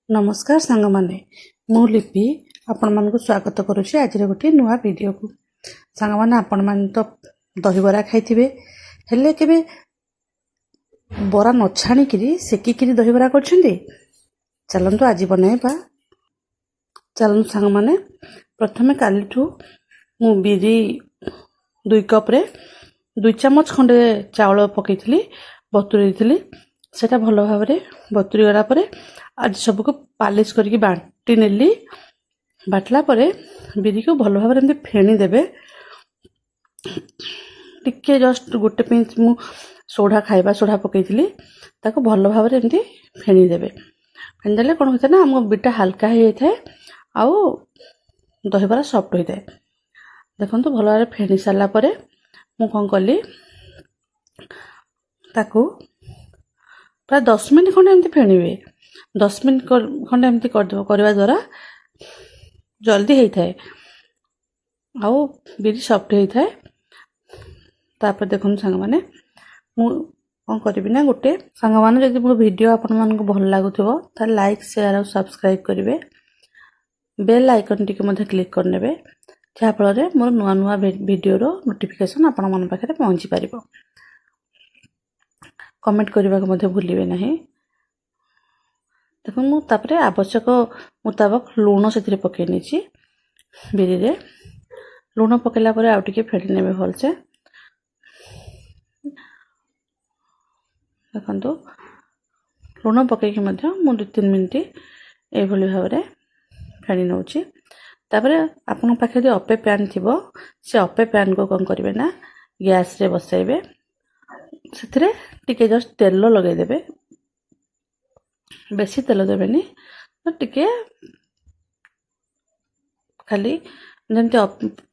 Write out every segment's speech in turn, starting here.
नमस्कार सांग माने मु लिपि आपण मान को स्वागत करुछि आज गोटे नुआ वीडियो को। सांग माने आपण मान तो दहीबरा खाइथिबे हेले केबे बरा न छाणी किरी सेकी किरी दहीबरा करछन्ती। चलंतु आज बनाइबा। चलंतु सांग माने प्रथमे कालीठू मु बिरी 2 कप रे 2 चम्मच खंडे चावल पकेइथिली बतुरेइ थिली। सेटा भलो भाबरे बतुरी गला परे आज सबको पालिश करके बाटी नेली। बाटला परे बिरी को भलो भाबरे एमती फेणी देबे। टिके जस्ट गोटे पिंच मु सोडा खाइबा सोडा पकेइथिली ताको भलो भाबरे एमती फेणी देबे। फेणी देले कोन होता ना हमको बिटा हल्का हे थाए आउ दहीबरा सॉफ्ट होई थाए। देखंतु भलो भाबरे फेणी साला परे मु कोन कली ताको प्राय 10 मिनिट खंडे एमती फेणीबे। 10 मिनिट खंडे एमती करवा द्वारा जल्दी होई थाए आउ बिरी सॉफ्ट होई थाए। तापर देखन संग माने मु कोन करबी ना गोटे संग माने जदि मो वीडियो आपन मन को भल लागुथबो त लाइक शेयर और सब्सक्राइब करिवे। बेल आइकन टिके मध्ये क्लिक करनेबे जा फल रे मोर नुआ नुआ वीडियो रो नोटिफिकेशन आपन मन पाखरे पहुंची परिबो। कमेंट करबा को मध्ये भूलिबे नाही। देखो मु तापरे आवश्यक मुताबक लूण से पकई नीची बिरी रे। लूण पकेला परे आउ टिके फेटी नेबे भलसे। देखंतु लूण पकई मध्ये मु 2-3 मिनिट ए भली भाबरे फेटी नउची। तापरे आपन पाखे जे अपे पैन थिबो से अपे पैन को कोन करिवे ना गैस रे बसाइबे। सेथिरे टिके जस्ट तेल लगे देबे। बेसी तेल देबेनी तो टिके खाली जंती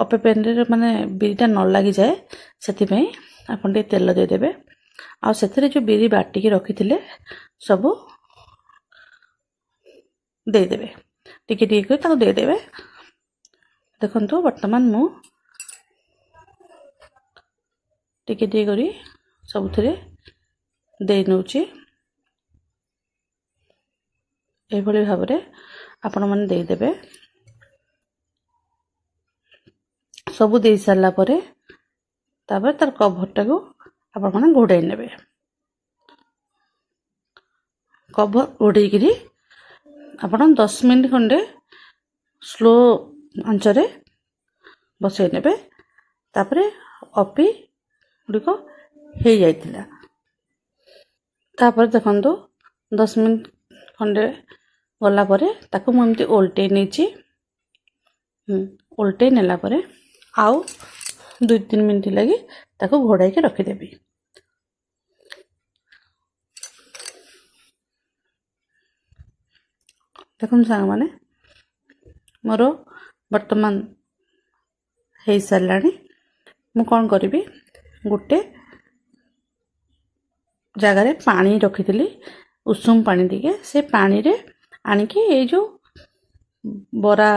अपे पैन रे माने बिरीटा न लागि जाए सेति पई आपन टे तेल दे देबे। आ सेथिरे जो बिरी बाटी के रखिथिले सब दे देबे। टिके टिके कर ताको दे देबे। देखंतु वर्तमान मु टिके टिके करी सबुथिरे दे नउची। ए भली भाबरे आपण मन दे देबे। सब दे सारला परे तापर तार कभर को आपण मन घोड़ाई नेबे। कभर घोड़ाई करी आपण 10 मिनिट खंडे स्लो आंच रे बसई नेबे। तापरे अपी गुड़िको हे जाइतिला। तापर देखंतु 10 मिनिट खंडे गला परे ताको मु एमती ओल्टे नेची। ओल्टे नेला परे आउ 2-3 मिनिट लगी ताको घोड़ाई के रखी देबी। देखन सांग माने मोर वर्तमान हे सारलानी। मु कोन करबी गोटे जगह रे पानी रखिथिली उषुम पानी दिके से पानी रे आनी के ए जो बरा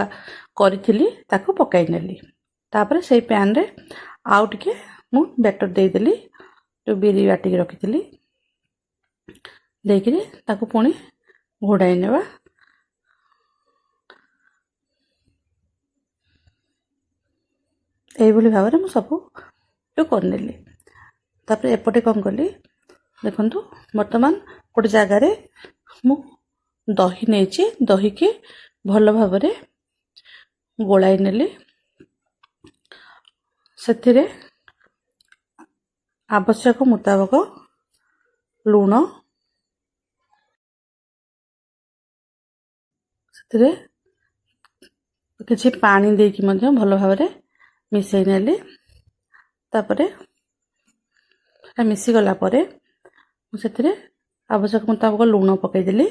करिथिली ताको पकाई नेली। तापर से पैन रे आउ टिके मु बैटर दे देली जो बिरी बाटी के रखिथिली देखिरे ताको पुणी घोड़ाई नेबा। ए भली भाबरे मु सब जो करनेली। तापर एपटे कम कली देखंतु वर्तमान गोटे जगह रे मु दही नेची। दही के भलो भाबरे गोलाई नेली। सेथिरे आवश्यक मुताबक लूण सेथिरे किछि पानी देकी मध्ये भलो भाबरे मिसई नेली। तापरे मिसी गला परे सेथिरे आवश्यक मुताबक लूण पकई देली।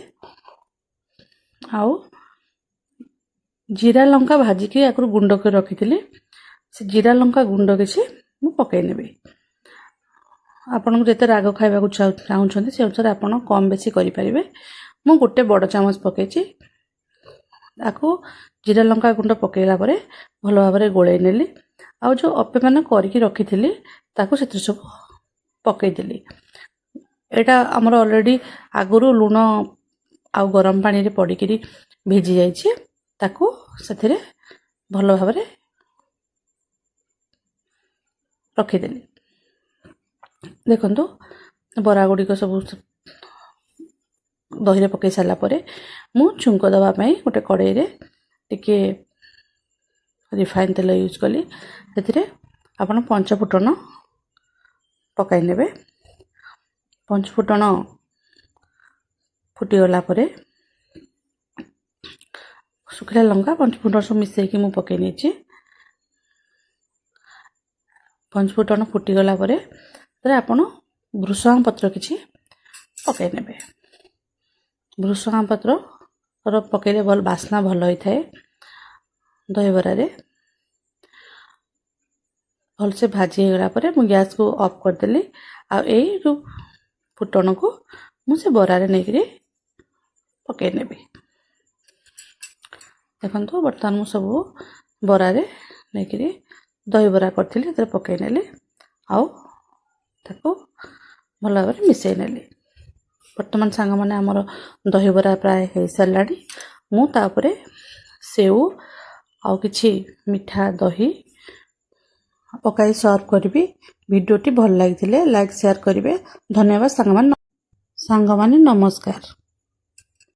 आउ जीरा लंका भाजी के आकु गुंड कर रखिथिली से जीरा लंका गुंड किछि मु पकई नेबे। आपन को जते राग खाइबा को चाहुछन्ती से अनुसार आपन कम बेसी करि परिबे। मु गोटे बड़ चामच पकेछि आकु जीरा लंका गुंड पकेला परे भलो भाबरे गोळै नेली। आउ जो अपे माने करिकि रखिथिली ताकु सेतिर सब पकई देली। एटा हमर ऑलरेडी आगुरु लूण ଆଉ ଗରମ ପାଣିରେ ପଡ଼ିକିରି ଭିଜି ଯାଇଛି ତାକୁ ସେଥିରେ ଭଲ ଭାବରେ ରଖିଦେଲି। ଦେଖନ୍ତୁ ବରା ଗୁଡ଼ିକ ସବୁ ଦହିରେ ପକାଇ ସାରିଲା ପରେ ମୁଁ ଛୁଙ୍କ ଦେବା ପାଇଁ ଗୋଟେ କଡ଼େଇରେ ଟିକେ ରିଫାଇନ୍ ତେଲ ୟୁଜ୍ କଲି। ସେଥିରେ ଆପଣ ପଞ୍ଚଫୁଟଣ ପକାଇ ନେବେ। ପଞ୍ଚଫୁଟଣ ଫୁଟିଗଲା ପରେ ଶୁଖିଲା ଲଙ୍କା ପଞ୍ଚଫୁଟଣ ସବୁ ମିଶାଇକି ମୁଁ ପକାଇ ନେଇଛି। ପଞ୍ଚଫୁଟଣ ଫୁଟିଗଲା ପରେ ସେଥିରେ ଆପଣ ଭୃଷଙ୍ଗ ପତ୍ର କିଛି ପକାଇ ନେବେ। ଭୃଷଙ୍ଗ ପତ୍ର ପକାଇଲେ ବାସ୍ନା ଭଲ ହୋଇଥାଏ। ଦହିବରାରେ ଭଲସେ ଭାଜି ହେଇଗଲା ପରେ ମୁଁ ଗ୍ୟାସ୍କୁ ଅଫ୍ କରିଦେଲି। ଆଉ ଏଇ ଯେଉଁ ଫୁଟଣକୁ ମୁଁ ସେ ବରାରେ ନେଇକରି ପକାଇ ନେବି। ଦେଖନ୍ତୁ ବର୍ତ୍ତମାନ ମୁଁ ସବୁ ବରାରେ ନେଇକରି ଦହିବରା କରିଥିଲି ସେଥିରେ ପକାଇ ନେଲି ଆଉ ତାକୁ ଭଲ ଭାବରେ ମିଶାଇ ନେଲି। ବର୍ତ୍ତମାନ ସାଙ୍ଗମାନେ ଆମର ଦହିବରା ପ୍ରାୟ ହେଇସାରିଲାଣି। ମୁଁ ତାପରେ ସେଉ ଆଉ କିଛି ମିଠା ଦହି ପକାଇ ସର୍ଭ କରିବି। ଭିଡ଼ିଓଟି ଭଲ ଲାଗିଥିଲେ ଲାଇକ୍ ସେୟାର କରିବେ। ଧନ୍ୟବାଦ ସାଙ୍ଗମାନେ ନମସ୍କାର।